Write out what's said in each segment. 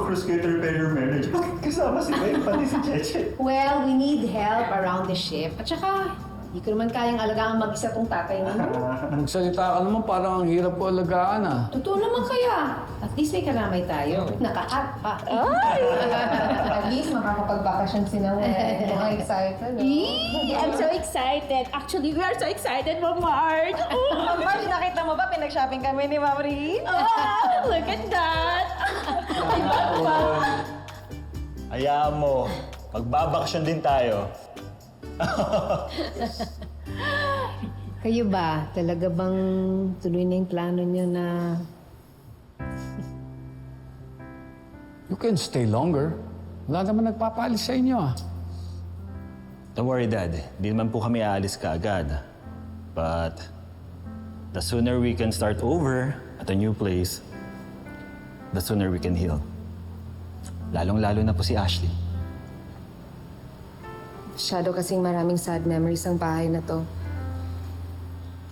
cruise ship repair manager. Bakit kasama si May, pati si Cheche? Well, we need help around the ship. At saka, hindi ko naman kayang alagaan mag-isa tong tatay mo. Magsalita ka naman, parang ang hirap po alagaan ah. Totoo naman kaya. At least may karamay tayo. Naka-hat pa. At least makakapagbakasyon si Noel. Mga excited. I'm so excited. Actually, we are so excited, Ma'am Marge. Marge, nakita mo ba pinag-shopping kami ni Ma'am Rin? Oh, look at that. Hayaan mo, magbabakasyon din tayo. Kayo ba? Talaga bang tuloy na yung plano niyo na... You can stay longer. Wala naman nagpapalis sa inyo ah. Don't worry, Dad. Di naman po kami aalis kaagad. But the sooner we can start over at a new place, the sooner we can heal. Lalong-lalo na po si Ashley. Masyado kasing maraming sad memories ang bahay na to.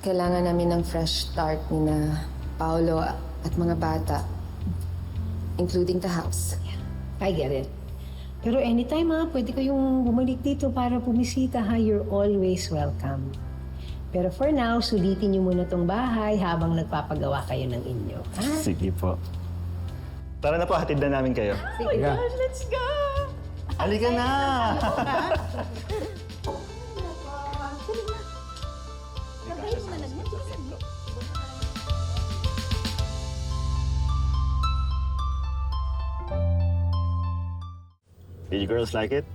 Kailangan namin ng fresh start ni na Paolo at mga bata, including the house. I get it. Pero anytime pwede kayong bumalik dito para bumisita ha. You're always welcome. Pero for now, sulitin niyo muna tong bahay habang nagpapagawa kayo ng inyo. Ha? Sige po. Tara na po, hatid na namin kayo. Oh my gosh, let's go. Halika na! Did you girls like it?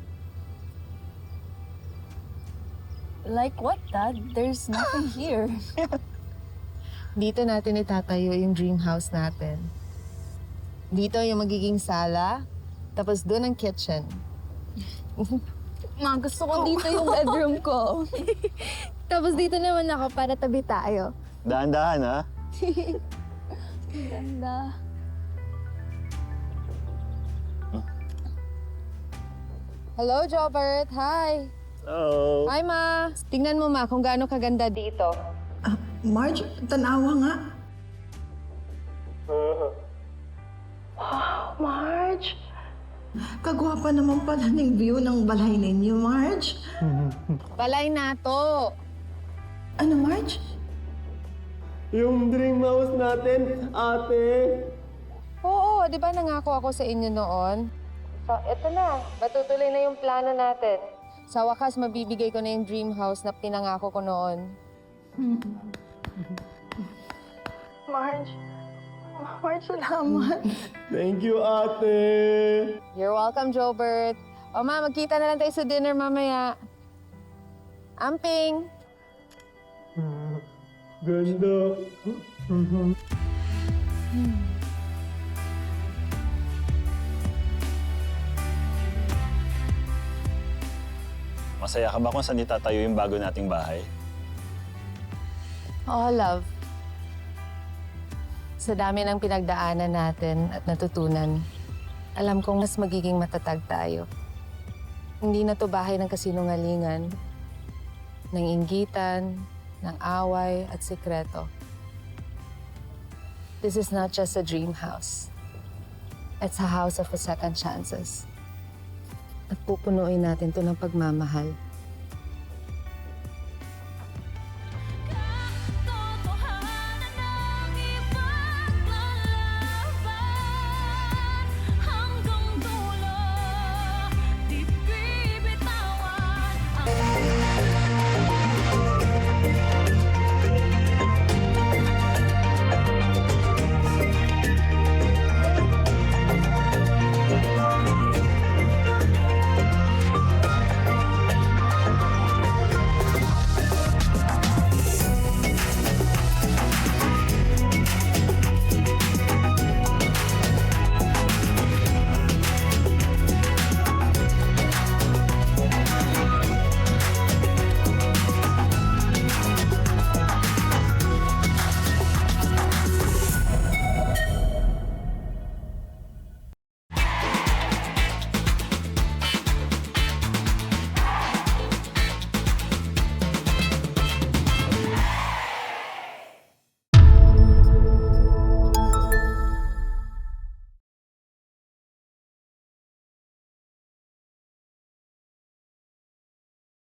Like what, Dad? There's nothing here. Dito natin itatayo yung dream house natin. Dito yung magiging sala, tapos doon ang kitchen. Ma, gusto ko dito yung bedroom ko. Tapos dito naman ako para tabi tayo. Dahan-dahan, ha? Ganda. Hello, Jobert. Hi. Hello. Hi, Ma. Tingnan mo, Ma, kung gaano kaganda dito. Marge, tanawa nga. Marge. Kagwapa naman pala ng view ng balay ninyo, Marge. Balay na to. Ano, Marge? Yung dream house natin, ate. Oo, di ba nangako ako sa inyo noon? So, eto na. Matutuloy na yung plano natin. Sa wakas, mabibigay ko na yung dream house na pinangako ko noon. Marge, salamat. Thank you, ate. You're welcome, Jobert. O ma, magkita na lang tayo sa dinner mamaya. Amping! Ganda. Masaya ka ba kung saan itatayo yung bago nating bahay? Oo, love. Sa dami ng pinagdaanan natin at natutunan, alam kong mas magiging matatag tayo. Hindi na to bahay ng kasinungalingan, ng inggitan, ng away at sikreto. This is not just a dream house. It's a house of second chances. At pupunuin natin to ng pagmamahal.